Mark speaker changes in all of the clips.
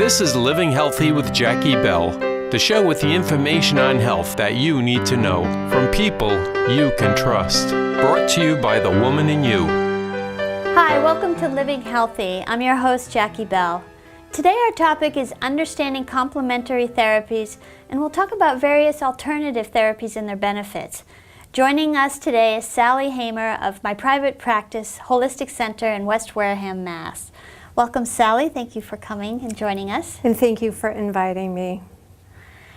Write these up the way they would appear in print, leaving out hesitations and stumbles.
Speaker 1: This is Living Healthy with Jackie Bell, the show with the information on health that you need to know from people you can trust. Brought to you by the woman in you.
Speaker 2: Hi, welcome to Living Healthy. I'm your host, Jackie Bell. Today our topic is understanding complementary therapies, and we'll talk about various alternative therapies and their benefits. Joining us today is Sally Hamer of my private practice, Holistic Center in West Wareham, Mass. Welcome, Sally. Thank you for coming and joining us.
Speaker 3: And thank you for inviting me.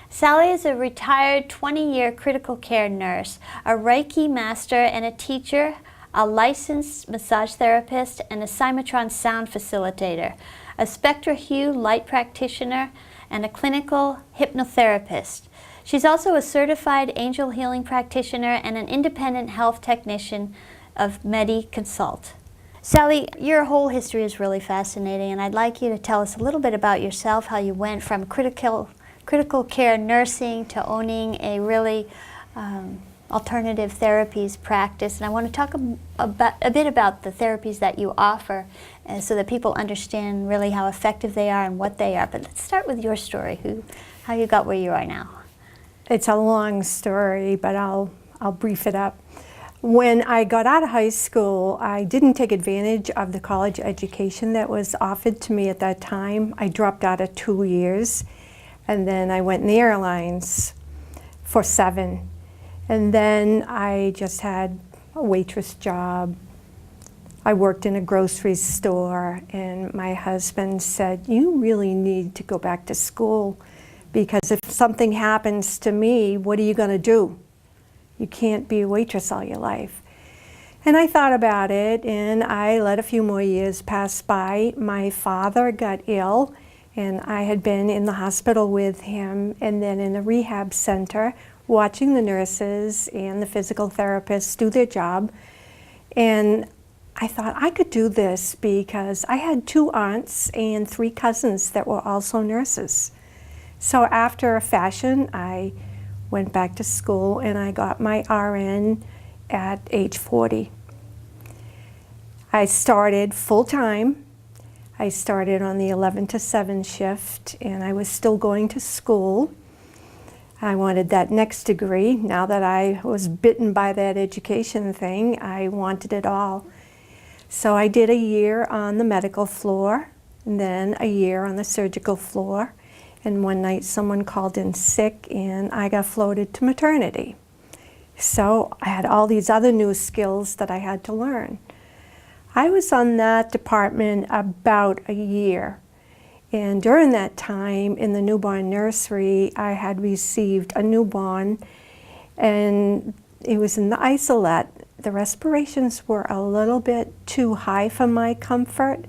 Speaker 2: Sally is a retired 20-year critical care nurse, a Reiki master and a teacher, a licensed massage therapist, and a Cymatron sound facilitator, a Spectra Hue light practitioner, and a clinical hypnotherapist. She's also a certified angel healing practitioner and an independent health technician of Medi Consult. Sally, your whole history is really fascinating, and I'd like you to tell us a little bit about yourself, how you went from critical care nursing to owning a really alternative therapies practice. And I want to talk a bit about the therapies that you offer so that people understand really how effective they are and what they are. But let's start with your story, how you got where you are now.
Speaker 3: It's a long story, but I'll brief it up. When I got out of high school, I didn't take advantage of the college education that was offered to me at that time. I dropped out of 2 years, and then I went in the airlines for 7. And then I just had a waitress job. I worked in a grocery store, and my husband said, "You really need to go back to school, because if something happens to me, what are you going to do? You can't be a waitress all your life." And I thought about it, and I let a few more years pass by. My father got ill, and I had been in the hospital with him and then in a rehab center watching the nurses and the physical therapists do their job. And I thought I could do this because I had 2 aunts and 3 cousins that were also nurses. So after a fashion, I went back to school and I got my RN at age 40. I started full-time. I started on the 11 to 7 shift, and I was still going to school. I wanted that next degree. Now that I was bitten by that education thing, I wanted it all. So I did a year on the medical floor, and then a year on the surgical floor. And one night someone called in sick and I got floated to maternity. So I had all these other new skills that I had to learn. I was on that department about a year. And during that time in the newborn nursery, I had received a newborn, and it was in the isolette. The respirations were a little bit too high for my comfort.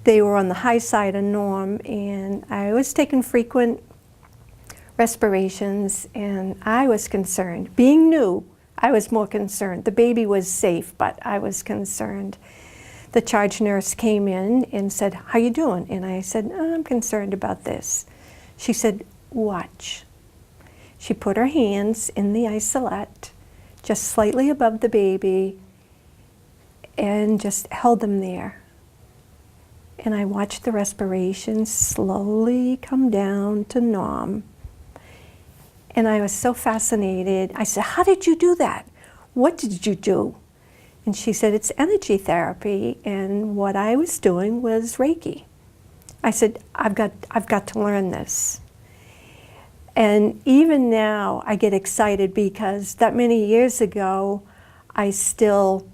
Speaker 3: They were on the high side of norm, and I was taking frequent respirations, and I was concerned. Being new, I was more concerned. The baby was safe, but I was concerned. The charge nurse came in and said, "How you doing?" And I said, "I'm concerned about this." She said, "Watch." She put her hands in the isolette, just slightly above the baby, and just held them there. And I watched the respiration slowly come down to norm. And I was so fascinated. I said, "How did you do that? What did you do?" And she said, "It's energy therapy, and what I was doing was Reiki." I said, I've got to learn this." And even now I get excited because that many years ago, I still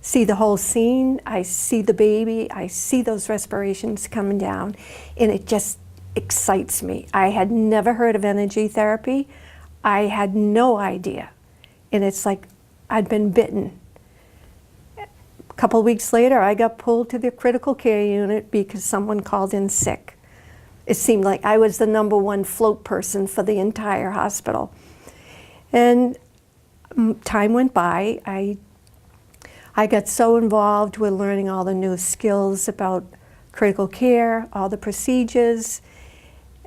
Speaker 3: see the whole scene. I see the baby, I see those respirations coming down, and it just excites me. I had never heard of energy therapy. I had no idea. And it's like I'd been bitten. A couple weeks later, I got pulled to the critical care unit because someone called in sick. It seemed like I was the #1 float person for the entire hospital. And time went by. I got so involved with learning all the new skills about critical care, all the procedures,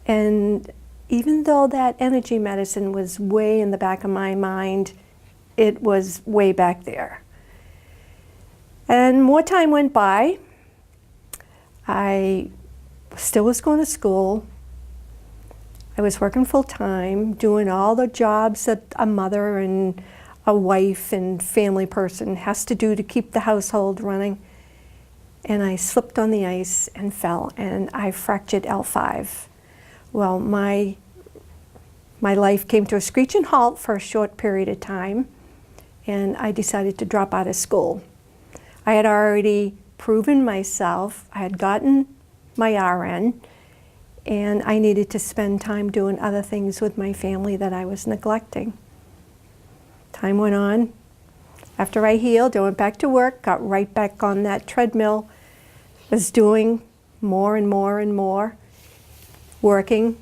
Speaker 3: and even though that energy medicine was way in the back of my mind, it was way back there. And more time went by. I still was going to school. I was working full time, doing all the jobs that a mother and a wife and family person has to do to keep the household running. And I slipped on the ice and fell, and I fractured L5. Well, my life came to a screeching halt for a short period of time, and I decided to drop out of school. I had already proven myself. I had gotten my RN, and I needed to spend time doing other things with my family that I was neglecting. Time went on. After I healed, I went back to work, got right back on that treadmill, was doing more and more and more, working.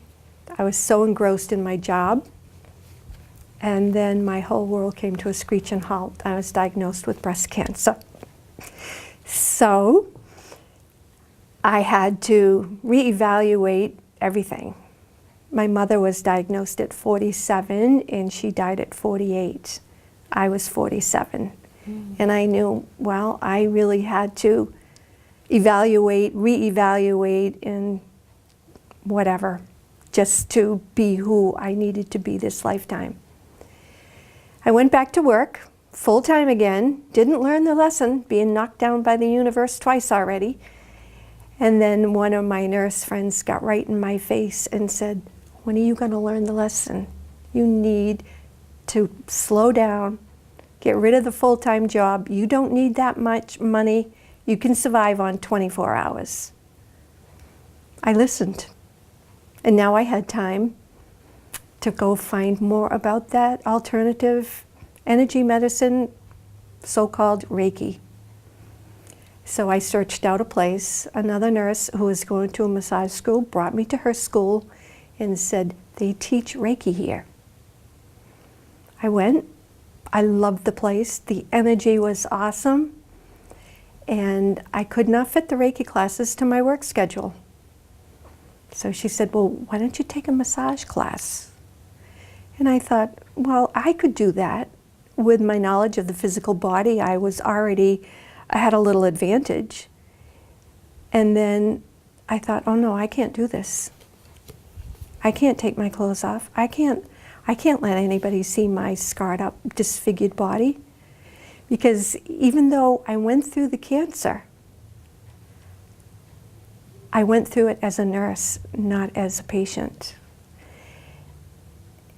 Speaker 3: I was so engrossed in my job. And then my whole world came to a screeching halt. I was diagnosed with breast cancer. So I had to reevaluate everything. My mother was diagnosed at 47 and she died at 48. I was 47. And I knew, well, I really had to evaluate, reevaluate, and whatever, just to be who I needed to be this lifetime. I went back to work, full time again, didn't learn the lesson, being knocked down by the universe twice already. And then one of my nurse friends got right in my face and said, when are you going to learn the lesson? You need to slow down, get rid of the full-time job. You don't need that much money. You can survive on 24 hours. I listened. And now I had time to go find more about that alternative energy medicine, so-called Reiki. So I searched out a place. Another nurse who was going to a massage school brought me to her school and said, they teach Reiki here. I went. I loved the place. The energy was awesome. And I could not fit the Reiki classes to my work schedule. So she said, well, why don't you take a massage class? And I thought, well, I could do that. With my knowledge of the physical body, I had a little advantage. And then I thought, oh no, I can't do this. I can't take my clothes off. I can't let anybody see my scarred up, disfigured body. Because even though I went through the cancer, I went through it as a nurse, not as a patient.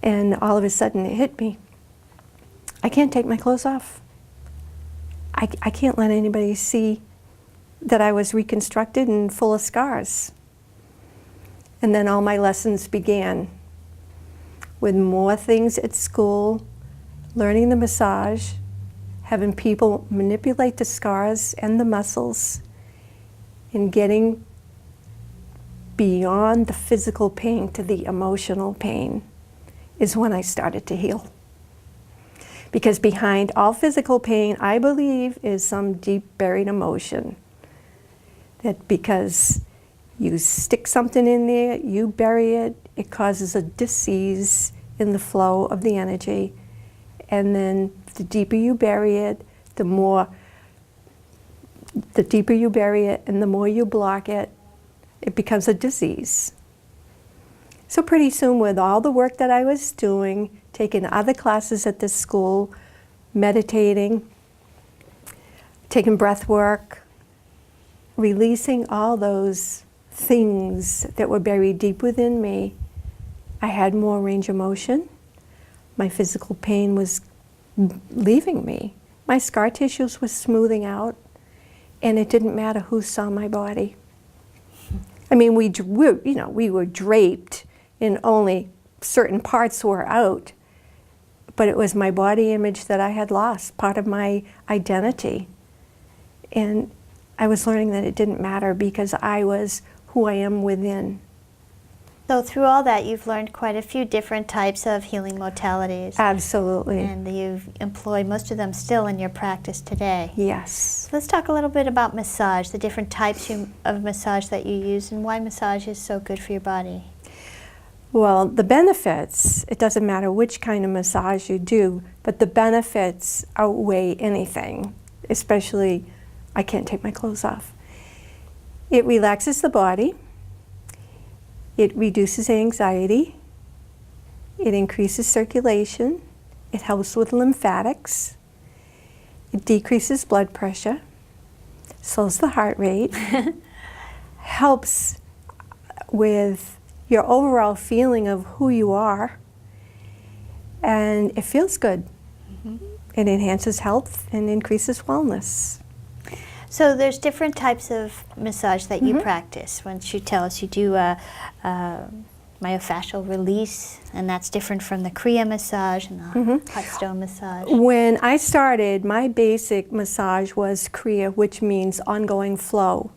Speaker 3: And all of a sudden it hit me. I can't take my clothes off. I can't let anybody see that I was reconstructed and full of scars. And then all my lessons began with more things at school, learning the massage, having people manipulate the scars and the muscles, and getting beyond the physical pain to the emotional pain is when I started to heal. Because behind all physical pain, I believe, is some deep buried emotion. That because you stick something in there, you bury it, it causes a disease in the flow of the energy. And then the deeper you bury it, the deeper you bury it and the more you block it, it becomes a disease. So pretty soon, with all the work that I was doing, taking other classes at this school, meditating, taking breath work, releasing all those things that were buried deep within me, I had more range of motion. My physical pain was leaving me. My scar tissues were smoothing out, and it didn't matter who saw my body. I mean, we were draped and only certain parts were out, but it was my body image that I had lost, part of my identity. And I was learning that it didn't matter because I was who I am within.
Speaker 2: So through all that, you've learned quite a few different types of healing modalities.
Speaker 3: Absolutely.
Speaker 2: And you've employed most of them still in your practice today.
Speaker 3: Yes.
Speaker 2: So let's talk a little bit about massage, the different types of massage that you use, and why massage is so good for your body.
Speaker 3: Well, the benefits, it doesn't matter which kind of massage you do, but the benefits outweigh anything, especially I can't take my clothes off. It relaxes the body. It reduces anxiety. It increases circulation. It helps with lymphatics. It decreases blood pressure. Slows the heart rate. Helps with your overall feeling of who you are. And it feels good. It enhances health and increases wellness.
Speaker 2: So there's different types of massage that you practice. Once you tell us you do a myofascial release, and that's different from the Kriya massage and the hot stone massage.
Speaker 3: When I started, my basic massage was Kriya, which means ongoing flow.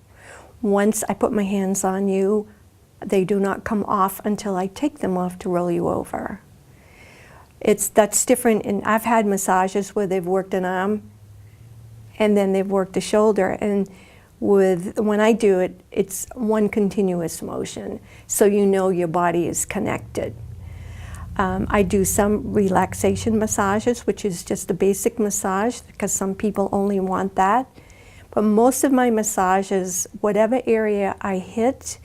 Speaker 3: Once I put my hands on you, they do not come off until I take them off to roll you over. That's different, and I've had massages where they've worked an arm and then they've worked the shoulder, and when I do it, it's one continuous motion, so you know your body is connected. I do some relaxation massages, which is just a basic massage, because some people only want that. But most of my massages, whatever area I hit,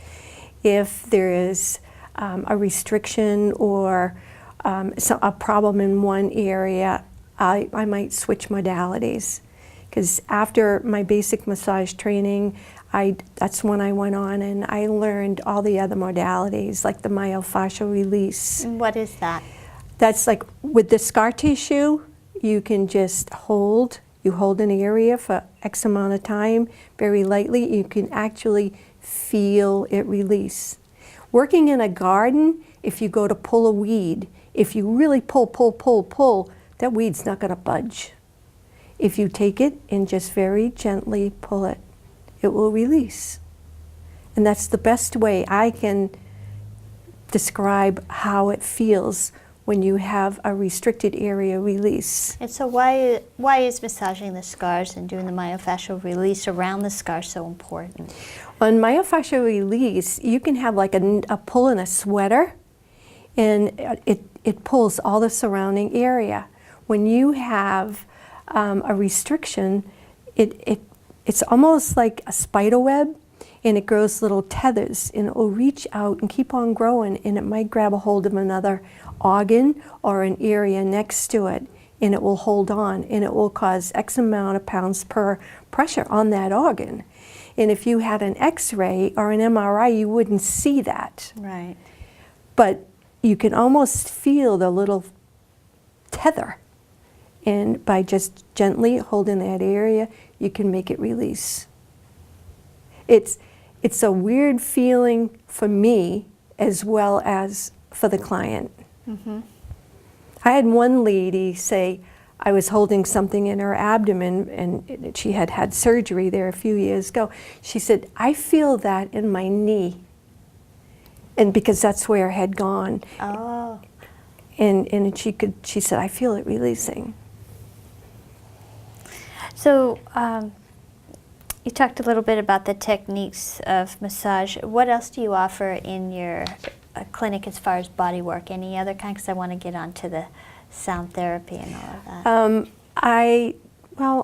Speaker 3: if there is a restriction or a problem in one area, I might switch modalities. Because after my basic massage training, that's when I went on and I learned all the other modalities, like the myofascial release.
Speaker 2: And what is that?
Speaker 3: That's like with the scar tissue, you can just hold. You hold an area for X amount of time, very lightly. You can actually feel it release. Working in a garden, if you go to pull a weed, if you really pull, that weed's not going to budge. If you take it and just very gently pull it, it will release. And that's the best way I can describe how it feels when you have a restricted area release.
Speaker 2: And so why is massaging the scars and doing the myofascial release around the scar so important?
Speaker 3: On myofascial release, you can have like a pull in a sweater, and it pulls all the surrounding area. When you have a restriction, it's almost like a spider web, and it grows little tethers, and it will reach out and keep on growing, and it might grab a hold of another organ or an area next to it, and it will hold on, and it will cause X amount of pounds per pressure on that organ. And if you had an X-ray or an MRI, you wouldn't see that.
Speaker 2: Right.
Speaker 3: But you can almost feel the little tether. And by just gently holding that area, you can make it release. It's a weird feeling for me as well as for the client. I had one lady say, I was holding something in her abdomen, and she had had surgery there a few years ago. She said, I feel that in my knee. And because that's where it had gone.
Speaker 2: Oh.
Speaker 3: And she said, I feel it releasing.
Speaker 2: So you talked a little bit about the techniques of massage. What else do you offer in your clinic as far as body work? Any other kind? Because I want to get onto the sound therapy and all of that.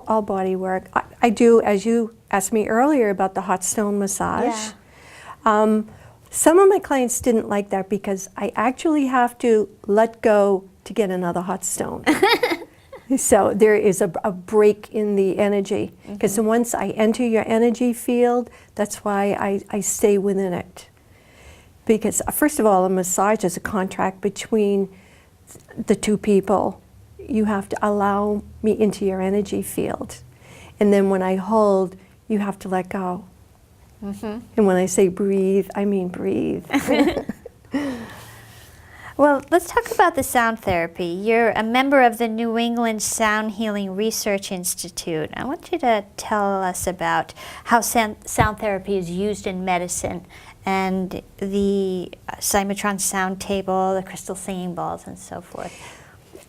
Speaker 3: All body work. I do, as you asked me earlier about the hot stone massage.
Speaker 2: Yeah.
Speaker 3: Some of my clients didn't like that because I actually have to let go to get another hot stone. So there is a break in the energy, because once I enter your energy field, that's why I stay within it. Because first of all, a massage is a contract between the two people. You have to allow me into your energy field. And then when I hold, you have to let go. And when I say breathe, I mean breathe.
Speaker 2: Well, let's talk about the sound therapy. You're a member of the New England Sound Healing Research Institute. I want you to tell us about how sound therapy is used in medicine, and the Cymatron sound table, the crystal singing balls, and so forth.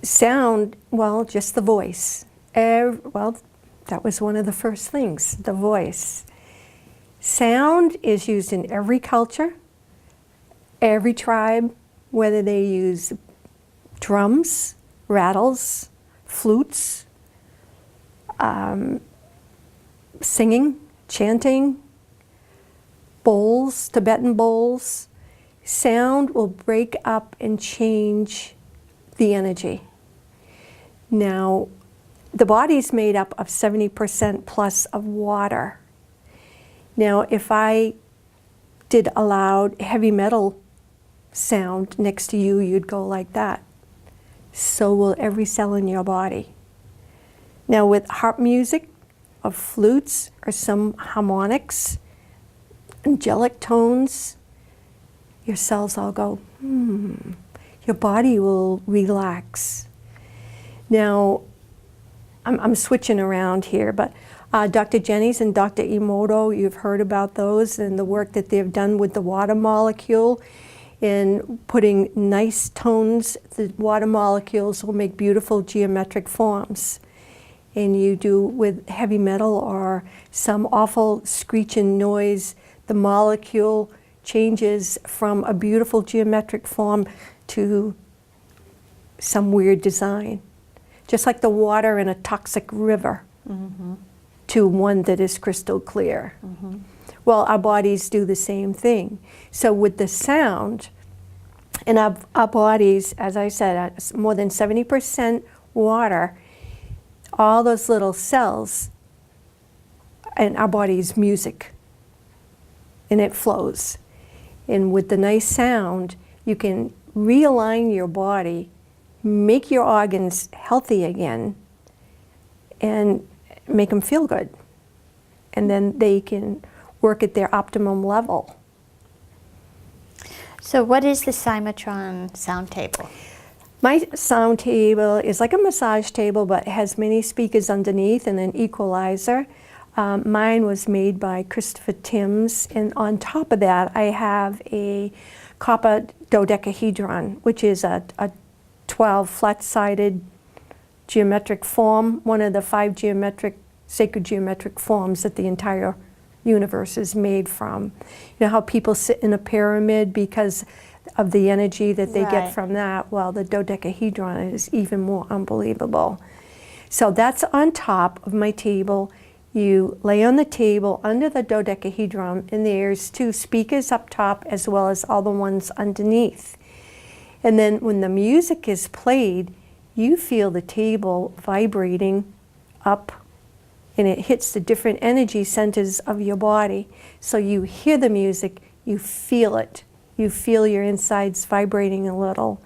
Speaker 3: Sound, well, just the voice. Well, that was one of the first things, the voice. Sound is used in every culture, every tribe, whether they use drums, rattles, flutes, singing, chanting, bowls, Tibetan bowls. sound will break up and change the energy. Now, the body's made up of 70% plus of water. Now, if I did a loud heavy metal sound next to you, you'd go like that. So will every cell in your body. Now, with harp music, or flutes, or some harmonics, angelic tones, your cells all go, Your body will relax. Now, I'm switching around here, but Dr. Jennings and Dr. Emoto, you've heard about those and the work that they've done with the water molecule in putting nice tones. The water molecules will make beautiful geometric forms. And you do with heavy metal or some awful screeching noise, the molecule changes from a beautiful geometric form to some weird design. Just like the water in a toxic river to one that is crystal clear. Well, our bodies do the same thing. So with the sound, and our bodies, as I said, are more than 70% water, all those little cells, and our body is music, and it flows. And with the nice sound, you can realign your body, make your organs healthy again, and make them feel good. And then they can work at their optimum level.
Speaker 2: So what is the Cymatron sound table?
Speaker 3: My sound table is like a massage table, but it has many speakers underneath and an equalizer. Mine was made by Christopher Timms, and on top of that I have a copper dodecahedron, which is a 12 flat-sided geometric form, one of the 5 sacred geometric forms that the entire universe is made from. You know how people sit in a pyramid because of the energy that they get from that? Well, the dodecahedron is even more unbelievable. So that's on top of my table. You lay on the table under the dodecahedron, and there's 2 speakers up top as well as all the ones underneath. And then when the music is played, you feel the table vibrating up, and it hits the different energy centers of your body. So you hear the music, you feel it. You feel your insides vibrating a little.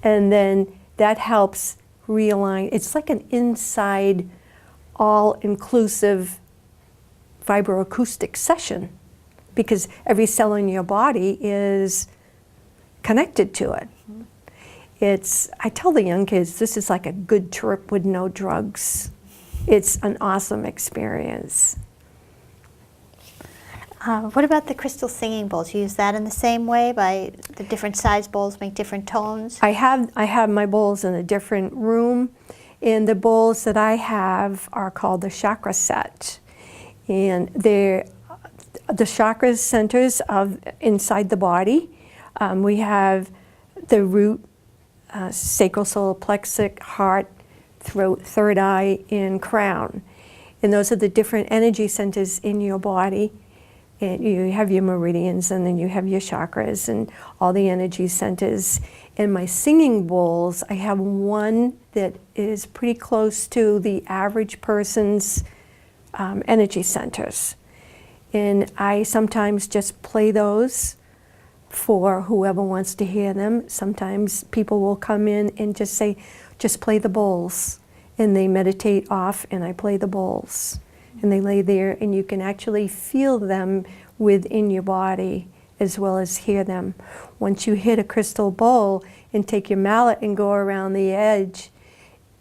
Speaker 3: And then that helps realign. It's like an inside, all-inclusive vibroacoustic session, because every cell in your body is connected to it. I tell the young kids, this is like a good trip with no drugs. It's an awesome experience.
Speaker 2: What about the crystal singing bowls? You use that in the same way, by the different size bowls make different tones? I
Speaker 3: have my bowls in a different room, and the bowls that I have are called the chakra set. And they're the chakra centers of inside the body. We have the root, sacral, solar plexus, heart, throat, third eye, and crown. And those are the different energy centers in your body. And you have your meridians, and then you have your chakras and all the energy centers. In my singing bowls, I have one that is pretty close to the average person's energy centers. And I sometimes just play those for whoever wants to hear them. Sometimes people will come in and just say, just play the bowls. And they meditate off, and I play the bowls. And they lay there, and you can actually feel them within your body as well as hear them. Once you hit a crystal bowl and take your mallet and go around the edge,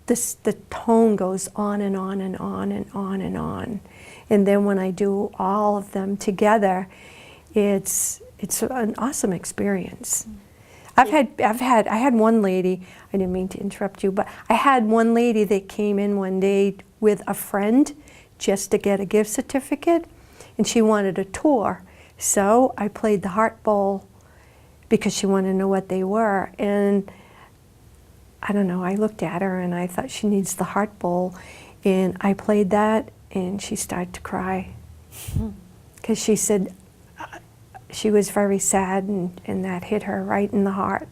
Speaker 3: the tone goes on and on and on and on and on. And then when I do all of them together, it's an awesome experience. I had one lady, I didn't mean to interrupt you, but I had one lady that came in one day with a friend just to get a gift certificate, and she wanted a tour. So I played the heart bowl because she wanted to know what they were. And I don't know, I looked at her and I thought she needs the heart bowl, and I played that, and she started to cry. Because she said she was very sad, and that hit her right in the heart.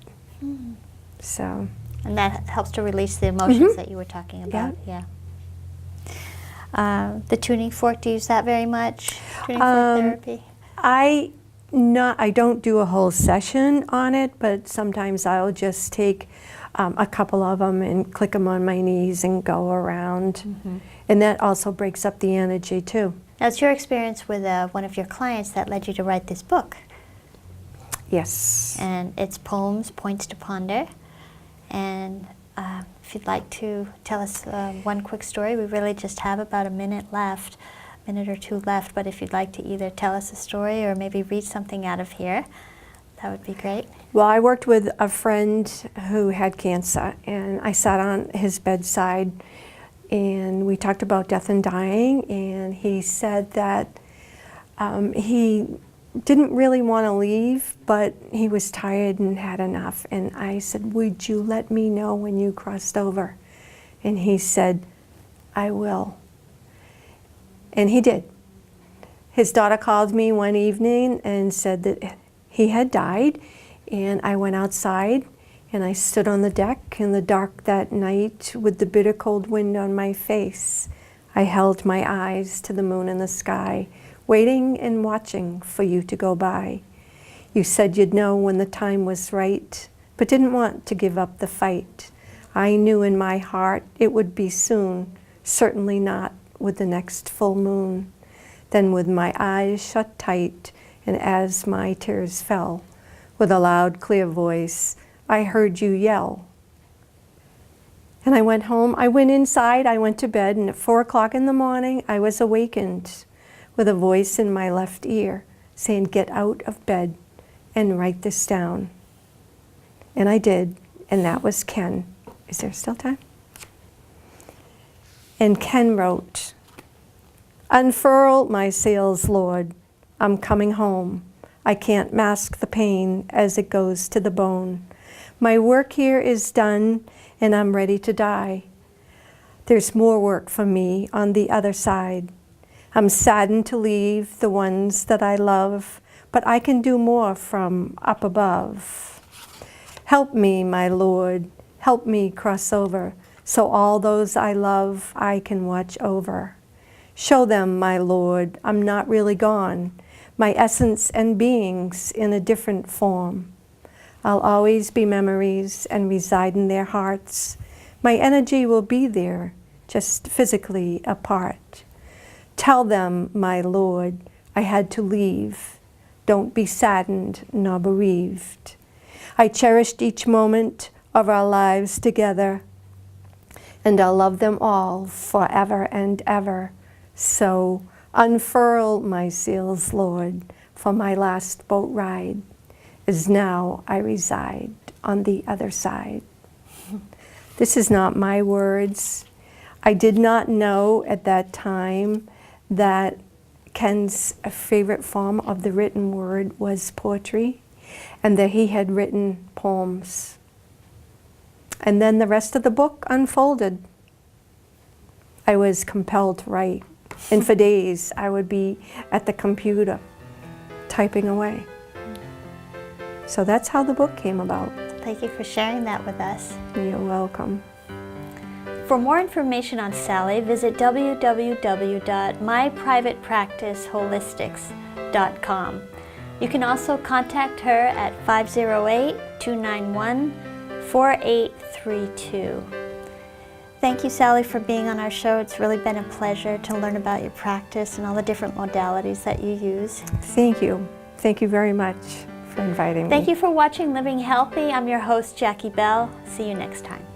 Speaker 3: So.
Speaker 2: And that helps to release the emotions that you were talking about. Yeah. The tuning fork, do you use that very much? Tuning fork therapy? I
Speaker 3: don't do a whole session on it, but sometimes I'll just take a couple of them and click them on my knees and go around. And that also breaks up the energy too.
Speaker 2: Now, it's your experience with one of your clients that led you to write this book.
Speaker 3: Yes.
Speaker 2: And it's Poems, Points to Ponder. And if you'd like to tell us one quick story, we really just have about a minute or two left, but if you'd like to either tell us a story or maybe read something out of here, that would be great.
Speaker 3: Well, I worked with a friend who had cancer, and I sat on his bedside, and we talked about death and dying, and he said that he didn't really want to leave, but he was tired and had enough. And I said, would you let me know when you crossed over? And he said, I will. And he did. His daughter called me one evening and said that he had died, and I went outside and I stood on the deck in the dark that night with the bitter cold wind on my face. I held my eyes to the moon and the sky, waiting and watching for you to go by. You said you'd know when the time was right, but didn't want to give up the fight. I knew in my heart it would be soon, certainly not with the next full moon. Then with my eyes shut tight, and as my tears fell, with a loud, clear voice, I heard you yell. And I went home, I went inside, I went to bed, and at 4 o'clock in the morning, I was awakened with a voice in my left ear saying, get out of bed and write this down. And I did, and that was Ken. Is there still time? And Ken wrote, unfurl my sails, Lord, I'm coming home. I can't mask the pain as it goes to the bone. My work here is done, and I'm ready to die. There's more work for me on the other side. I'm saddened to leave the ones that I love, but I can do more from up above. Help me, my Lord, help me cross over, so all those I love I can watch over. Show them, my Lord, I'm not really gone, my essence and being's in a different form. I'll always be memories and reside in their hearts. My energy will be there, just physically apart. Tell them, my Lord, I had to leave. Don't be saddened nor bereaved. I cherished each moment of our lives together, and I'll love them all forever and ever. So unfurl my sails, Lord, for my last boat ride, as now I reside on the other side. This is not my words. I did not know at that time that Ken's favorite form of the written word was poetry, and that he had written poems. And then the rest of the book unfolded. I was compelled to write, and for days I would be at the computer typing away. So that's how the book came about.
Speaker 2: Thank you for sharing that with us.
Speaker 3: You're welcome.
Speaker 2: For more information on Sally, visit www.myprivatepracticeholistics.com. You can also contact her at 508-291-4832. Thank you, Sally, for being on our show. It's really been a pleasure to learn about your practice and all the different modalities that you use.
Speaker 3: Thank you. Thank you very much for inviting me.
Speaker 2: Thank you for watching Living Healthy. I'm your host, Jackie Bell. See you next time.